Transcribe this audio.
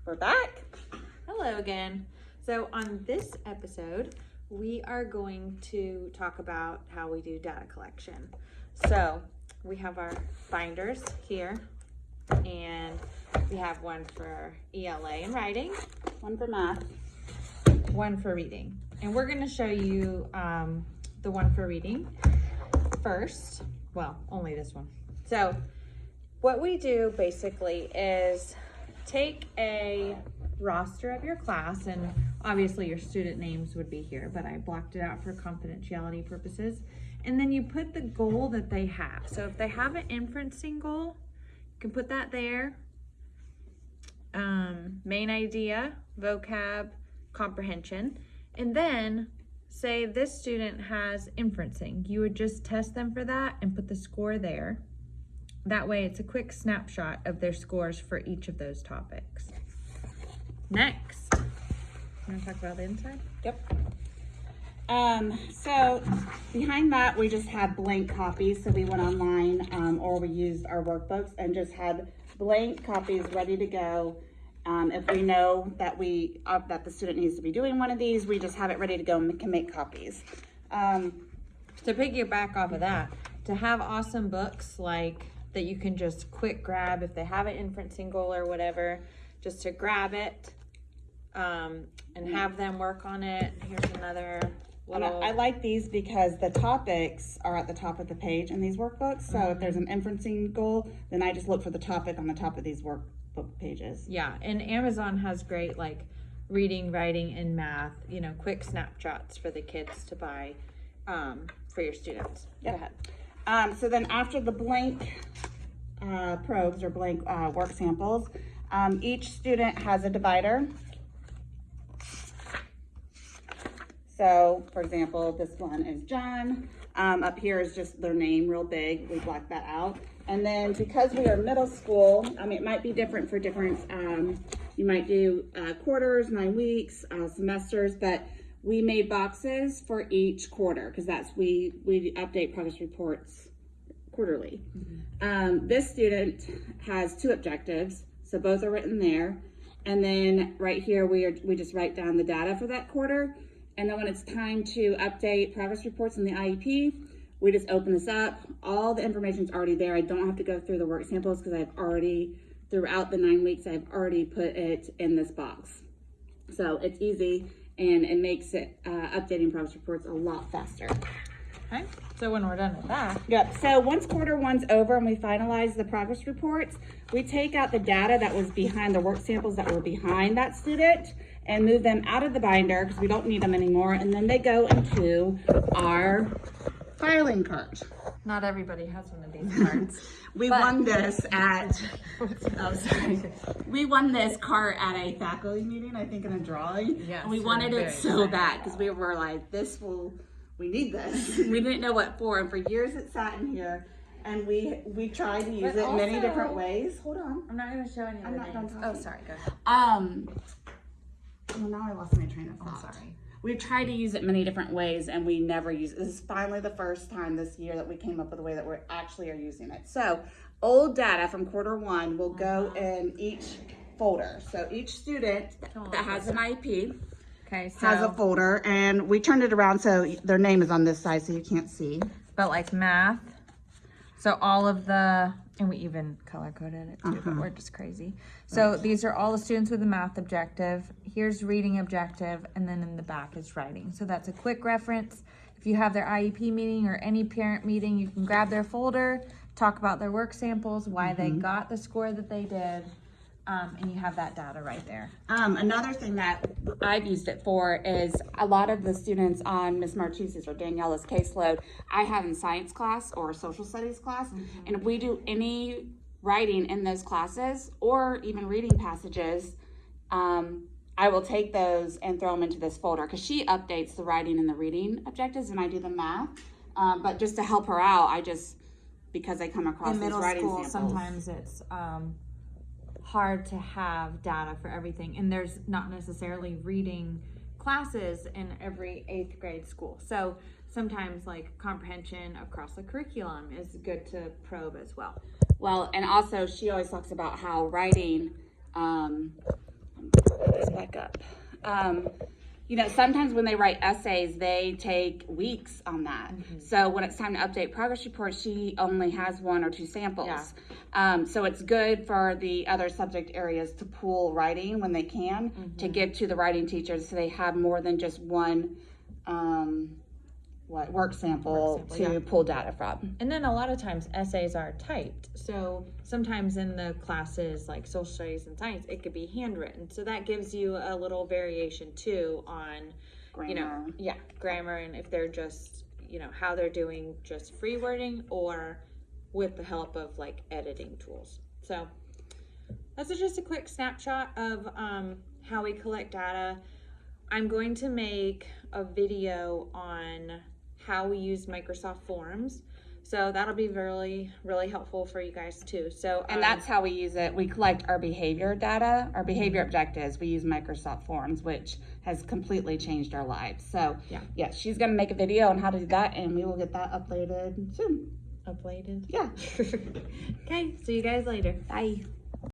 We're back. Hello again. So on this episode, we are going to talk about how we do data collection. So we have our binders here, and we have one for ELA and writing, One for math. one for reading. And we're going to show you the one for reading first. Well, only this one. So what we do basically is take a roster of your class, and obviously your student names would be here, but I blocked it out for confidentiality purposes. And then you put the goal that they have. So if they have an inferencing goal, you can put that there. Main idea, vocab, comprehension. And then say this student has inferencing. You would just test them for that and put the score there. That way it's a quick snapshot of their scores for each of those topics. Next, you want to talk about the inside? Yep. So behind that, we just had blank copies. So we went online or we used our workbooks and just had blank copies ready to go. If we know that that the student needs to be doing one of these, we just have it ready to go and can make copies. To piggyback off of that, to have awesome books like that you can just quick grab if they have an inferencing goal or whatever, just to grab it and have them work on it. Here's another little... I like these because the topics are at the top of the page in these workbooks. So if there's an inferencing goal, then I just look for the topic on the top of these workbook pages. Yeah, and Amazon has great like reading, writing, and math, quick snapshots for the kids to buy for your students. Yep. Go ahead. So then after the blank probes or blank work samples, each student has a divider. So for example, this one is John. Up here is just their name real big. We blocked that out. And then because we are middle school, it might be different for different, you might do quarters, 9 weeks, semesters, but we made boxes for each quarter because we update progress reports quarterly. This student has 2 objectives, so both are written there. And then right here, we just write down the data for that quarter. And then when it's time to update progress reports in the IEP, we just open this up. All the information's already there. I don't have to go through the work samples because I've already, throughout the 9 weeks, I've already put it in this box. So it's easy and it makes it updating progress reports a lot faster. Okay, so when we're done with that. Yep, so once quarter one's over and we finalize the progress reports, we take out the data that was behind the work samples that were behind that student and move them out of the binder because we don't need them anymore. And then they go into our filing cart. Not everybody has one of these cards. We won this at, we won this cart at a faculty meeting, I think in a drawing. Yes, and we wanted it so excited. bad because we were like, we need this. We didn't know what for, and for years it sat in here. And we tried to use it many different ways. Hold on. I'm not going to show any of the not done names. talking. Oh, sorry, go ahead. Well, now I lost my train of thought. Sorry. We've tried to use it many different ways and we never use it. This is finally the first time this year that we came up with a way that we actually are using it. So old data from quarter one will go in each folder. So each student that has an IEP has a folder, and we turned it around so their name is on this side so you can't see. But like math, so all of the, and we even color coded it too, but we're just crazy. So these are all the students with a math objective. Here's reading objective, and then in the back is writing. So that's a quick reference. If you have their IEP meeting or any parent meeting, you can grab their folder, talk about their work samples, why they got the score that they did, and you have that data right there. Another thing that I've used it for is a lot of the students on Ms. Marchese's or Daniela's caseload, I have in science class or social studies class, and if we do any writing in those classes or even reading passages, I will take those and throw them into this folder because she updates the writing and the reading objectives and I do the math. But just to help her out, because I come across in these middle writing school, samples. sometimes it's hard to have data for everything, and there's not necessarily reading classes in every 8th grade school. So sometimes like comprehension across the curriculum is good to probe as well. Well, and also she always talks about how writing, let back up. You know, sometimes when they write essays, they take weeks on that. So when it's time to update progress reports, she only has 1 or 2 samples. Yeah. So it's good for the other subject areas to pool writing when they can, to give to the writing teachers so they have more than just one work sample to pull data from. And then a lot of times essays are typed. So sometimes in the classes like social studies and science, it could be handwritten. So that gives you a little variation too on, Grammar. you know, grammar, and if they're just, you know, how they're doing just free wording or with the help of like editing tools. So that's just a quick snapshot of how we collect data. I'm going to make a video on how we use Microsoft Forms. So that'll be really, really helpful for you guys too. So, And that's how we use it. We collect our behavior data, our behavior objectives. We use Microsoft Forms, which has completely changed our lives. So yeah, she's gonna make a video on how to do that, and we will get that uploaded soon. Uploaded. Yeah. Okay, see you guys later. Bye.